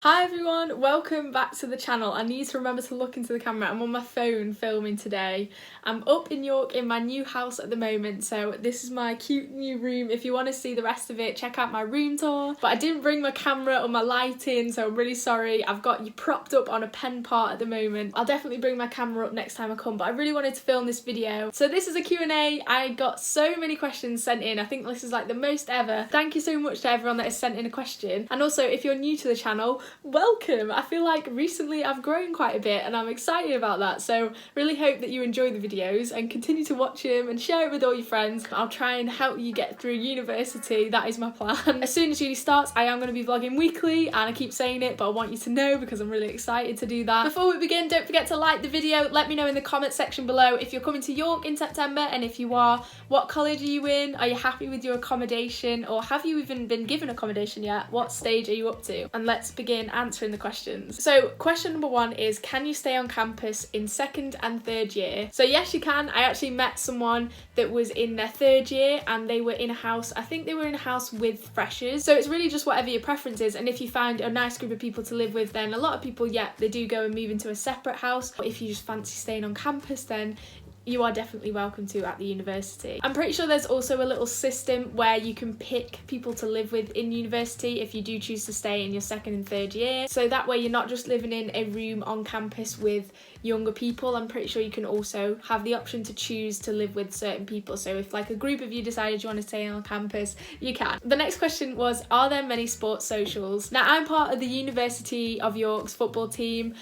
Hi everyone, welcome back to the channel. I need to remember to look into the camera. I'm on my phone filming today. I'm up in York in my new house at the moment, so this is my cute new room. If you want to see the rest of it, check out my room tour. But I didn't bring my camera or my lighting, so I'm really sorry. I've got you propped up on a pen part at the moment. I'll definitely bring my camera up next time I come, but I really wanted to film this video. So this is a Q&A. I got so many questions sent in. I think this is like the most ever. Thank you so much to everyone that has sent in a question. And also, if you're new to the channel, welcome. I feel like recently I've grown quite a bit and I'm excited about that, so really hope that you enjoy the videos and continue to watch them and share it with all your friends. I'll try and help you get through university. That is my plan. As soon as uni starts, I am going to be vlogging weekly, and I keep saying it, but I want you to know because I'm really excited to do that. Before we begin, don't forget to like the video. Let me know in the comment section below if you're coming to York in September, and if you are, what college are you in? Are you happy with your accommodation, or have you even been given accommodation yet? What stage are you up to? And let's begin answering the questions. So question number one is, can you stay on campus in second and third year? So yes, you can. I actually met someone that was in their third year and they were in a house, I think they were in a house with freshers. So it's really just whatever your preference is, and if you find a nice group of people to live with, then a lot of people, yeah, they do go and move into a separate house. But if you just fancy staying on campus, then you are definitely welcome to at the university. I'm pretty sure there's also a little system where you can pick people to live with in university if you do choose to stay in your second and third year. So that way you're not just living in a room on campus with younger people. I'm pretty sure you can also have the option to choose to live with certain people. So if like a group of you decided you want to stay on campus, you can. The next question was, are there many sports socials? Now I'm part of the University of York's football team.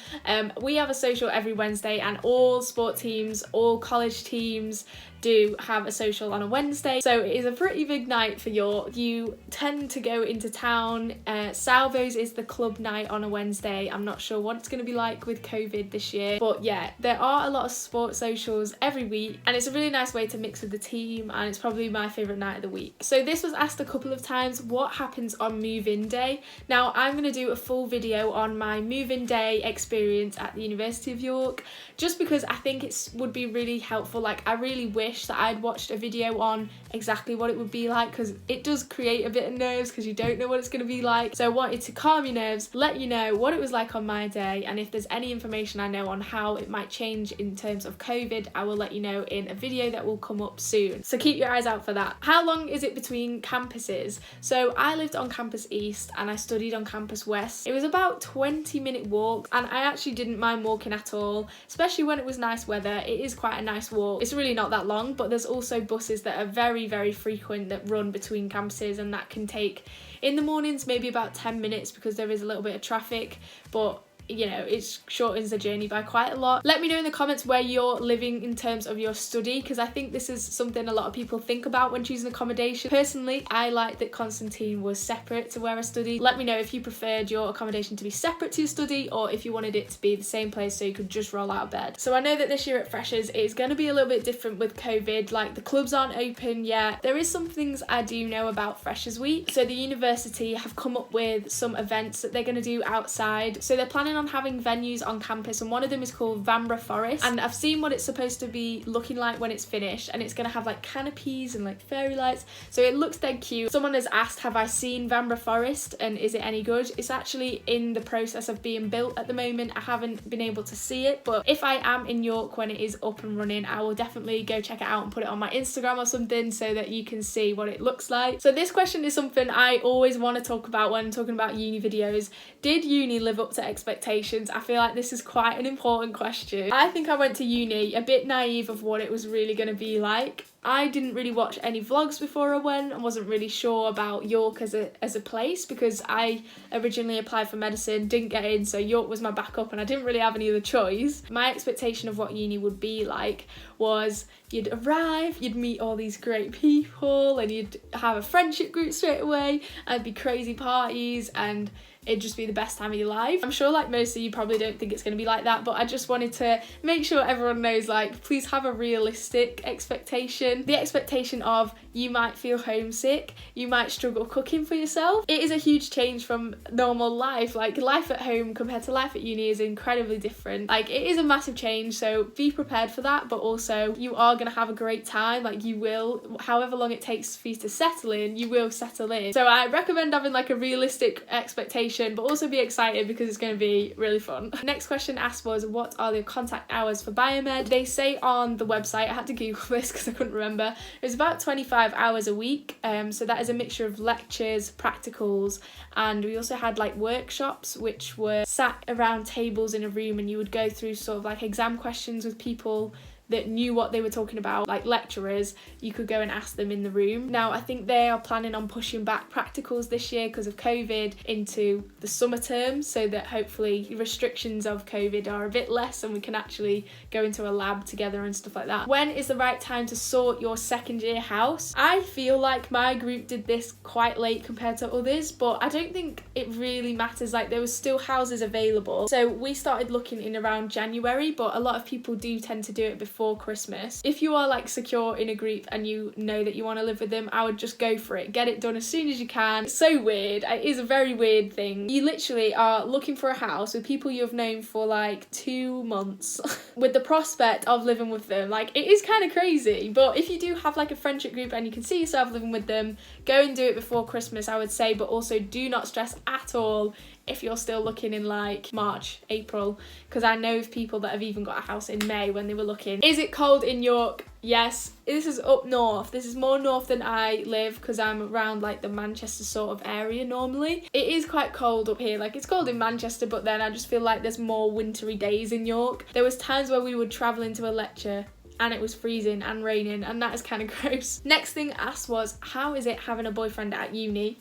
We have a social every Wednesday, and all sport teams, all college teams do have a social on a Wednesday, so it is a pretty big night for York. You tend to go into town. Salvos is the club night on a Wednesday. I'm not sure what it's going to be like with COVID this year, but yeah, there are a lot of sports socials every week, and it's a really nice way to mix with the team, and it's probably my favourite night of the week. So this was asked a couple of times, what happens on move-in day? Now I'm going to do a full video on my move-in day experience at the University of York, just because I think it would be really helpful. Like, I really wish that I'd watched a video on exactly what it would be like, because it does create a bit of nerves because you don't know what it's going to be like. So I wanted to calm your nerves, let you know what it was like on my day, and if there's any information I know on how it might change in terms of COVID, I will let you know in a video that will come up soon. So keep your eyes out for that. How long is it between campuses? So I lived on campus East and I studied on campus West. It was about 20-minute walk, and I actually didn't mind walking at all, especially when it was nice weather. It is quite a nice walk. It's really not that long, but there's also buses that are very frequent that run between campuses, and that can take, in the mornings, maybe about 10 minutes because there is a little bit of traffic, but you know, it shortens the journey by quite a lot. Let me know in the comments where you're living in terms of your study, because I think this is something a lot of people think about when choosing accommodation. Personally, I like that Constantine was separate to where I studied. Let me know if you preferred your accommodation to be separate to your study, or if you wanted it to be the same place so you could just roll out of bed. So I know that this year at Freshers it's going to be a little bit different with COVID, like the clubs aren't open yet. There is some things I do know about Freshers Week. So the university have come up with some events that they're going to do outside. So they're planning on having venues on campus, and one of them is called Vanbrugh Forest, and I've seen what it's supposed to be looking like when it's finished, and it's going to have like canopies and like fairy lights, so it looks dead cute. Someone has asked, have I seen Vanbrugh Forest and is it any good? It's actually in the process of being built at the moment. I haven't been able to see it, but if I am in York when it is up and running, I will definitely go check it out and put it on my Instagram or something so that you can see what it looks like. So this question is something I always want to talk about when talking about uni videos. Did uni live up to expectations? I feel like this is quite an important question. I think I went to uni a bit naive of what it was really going to be like. I didn't really watch any vlogs before I went and wasn't really sure about York as a place, because I originally applied for medicine, didn't get in, so York was my backup and I didn't really have any other choice. My expectation of what uni would be like was you'd arrive, you'd meet all these great people, and you'd have a friendship group straight away, and it'd be crazy parties, and it'd just be the best time of your life. I'm sure like most of you probably don't think it's going to be like that, but I just wanted to make sure everyone knows, like, please have a realistic expectation. settling. The expectation of you might feel homesick, you might struggle cooking for yourself. It is a huge change from normal life. Like, life at home compared to life at uni is incredibly different. Like, it is a massive change, so be prepared for that, but also you are going to have a great time. Like, you will, however long it takes for you to settle in, you will settle in. So I recommend having like a realistic expectation, but also be excited because it's going to be really fun. Next question asked was, what are the contact hours for biomed? They say on the website, I had to Google this because I couldn't remember, it was about 25 hours a week. So that is a mixture of lectures, practicals, and we also had like workshops which were sat around tables in a room, and you would go through sort of like exam questions with people that knew what they were talking about, like lecturers. You could go and ask them in the room. Now, I think they are planning on pushing back practicals this year because of COVID into the summer term, so that hopefully restrictions of COVID are a bit less and we can actually go into a lab together and stuff like that. When is the right time to sort your second year house? I feel like my group did this quite late compared to others, but I don't think it really matters. Like, there was still houses available. So we started looking in around January, but a lot of people do tend to do it before Christmas. If you are like secure in a group and you know that you want to live with them, I would just go for it. Get it done as soon as you can. It's so weird. It is a very weird thing. You literally are looking for a house with people you've known for like 2 months with the prospect of living with them. Like, it is kind of crazy, but if you do have like a friendship group and you can see yourself living with them, go and do it before Christmas, I would say. But also do not stress at all if you're still looking in like March, April, because I know of people that have even got a house in May when they were looking. Is it cold in York? Yes. This is up north. This is more north than I live because I'm around like the Manchester sort of area normally. It is quite cold up here. Like, it's cold in Manchester, but then I just feel like there's more wintry days in York. There was times where we would travel into a lecture and it was freezing and raining, and that is kind of gross. Next thing asked was, how is it having a boyfriend at uni?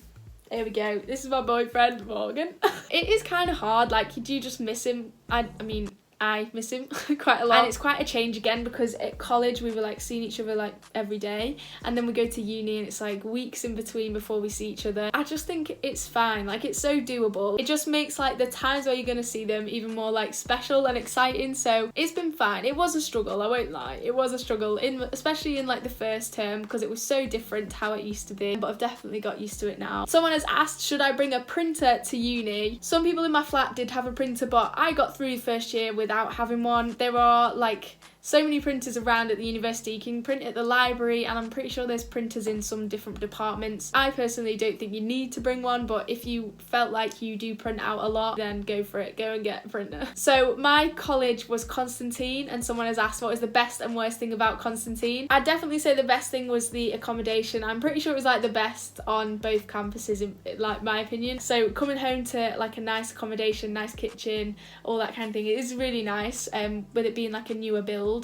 There we go. This is my boyfriend, Morgan. It is kind of hard. Like, you do just miss him. I mean, I miss him quite a lot, and it's quite a change again because at college we were like seeing each other like every day, and then we go to uni and it's like weeks in between before we see each other. I just think it's fine. Like, it's so doable. It just makes like the times where you're gonna see them even more like special and exciting. So it's been fine. It was a struggle, I won't lie. It was a struggle, especially in like the first term, because it was so different to how it used to be, but I've definitely got used to it now. Someone has asked, should I bring a printer to uni? Some people in my flat did have a printer, but I got through the first year without having one. There are like so many printers around at the university. You can print at the library, and I'm pretty sure there's printers in some different departments. I personally don't think you need to bring one, but if you felt like you do print out a lot, then go for it. Go and get a printer. So my college was Constantine, and someone has asked what is the best and worst thing about Constantine. I'd definitely say the best thing was the accommodation. I'm pretty sure it was like the best on both campuses, in like my opinion. So coming home to like a nice accommodation, nice kitchen, all that kind of thing, it is really nice. With it being like a newer build,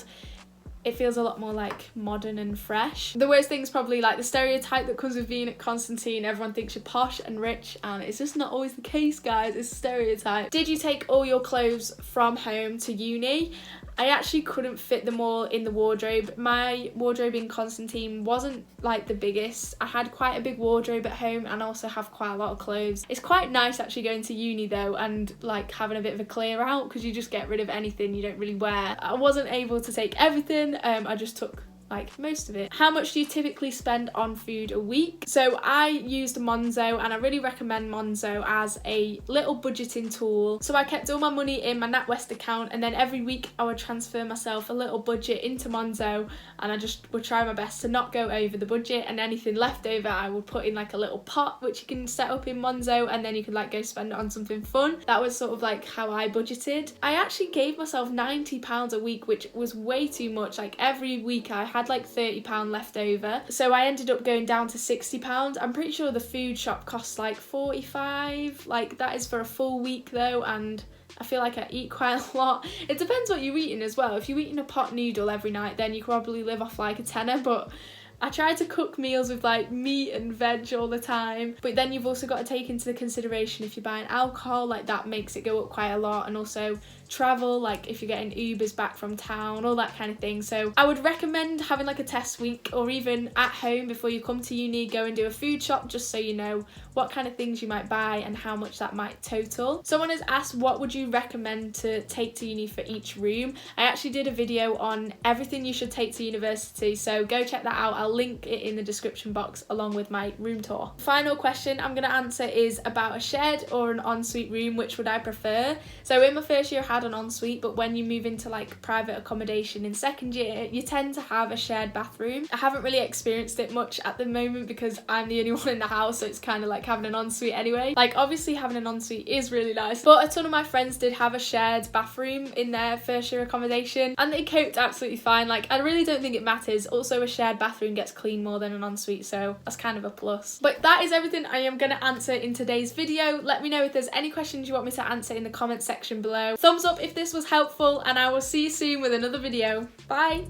it feels a lot more like modern and fresh. The worst thing is probably like the stereotype that comes with being at Constantine. Everyone thinks you're posh and rich, and it's just not always the case, guys. It's a stereotype. Did you take all your clothes from home to uni? I actually couldn't fit them all in the wardrobe. My wardrobe in Constantine wasn't like the biggest. I had quite a big wardrobe at home and also have quite a lot of clothes. It's quite nice actually going to uni though, and like having a bit of a clear out, because you just get rid of anything you don't really wear. I wasn't able to take everything. I just took like most of it. How much do you typically spend on food a week? So I used Monzo, and I really recommend Monzo as a little budgeting tool. So I kept all my money in my NatWest account, and then every week I would transfer myself a little budget into Monzo, and I just would try my best to not go over the budget, and anything left over I would put in like a little pot which you can set up in Monzo, and then you could like go spend it on something fun. That was sort of like how I budgeted. I actually gave myself £90 a week, which was way too much. Like, every week I had like £30 left over, so I ended up going down to £60. I'm pretty sure the food shop costs like 45. Like, that is for a full week though, and I feel like I eat quite a lot. It depends what you're eating as well. If you're eating a pot noodle every night, then you probably live off like a tenner, but I try to cook meals with like meat and veg all the time, but then you've also got to take into consideration if you're buying alcohol, like that makes it go up quite a lot, and also travel, like if you're getting Ubers back from town, all that kind of thing. So I would recommend having like a test week, or even at home before you come to uni, go and do a food shop just so you know what kind of things you might buy and how much that might total. Someone has asked, what would you recommend to take to uni for each room? I actually did a video on everything you should take to university, so go check that out. I'll link it in the description box along with my room tour. Final question I'm going to answer is about a shared or an ensuite room. Which would I prefer? So in my first year I had an ensuite, but when you move into like private accommodation in second year, you tend to have a shared bathroom. I haven't really experienced it much at the moment because I'm the only one in the house, so it's kind of like having an ensuite anyway. Like obviously having an ensuite is really nice, but a ton of my friends did have a shared bathroom in their first year accommodation and they coped absolutely fine. Like I really don't think it matters. Also a shared bathroom gets cleaned more than an ensuite, so that's kind of a plus. But that is everything I am going to answer in today's video. Let me know if there's any questions you want me to answer in the comment section below. Thumbs up if this was helpful, and I will see you soon with another video. Bye!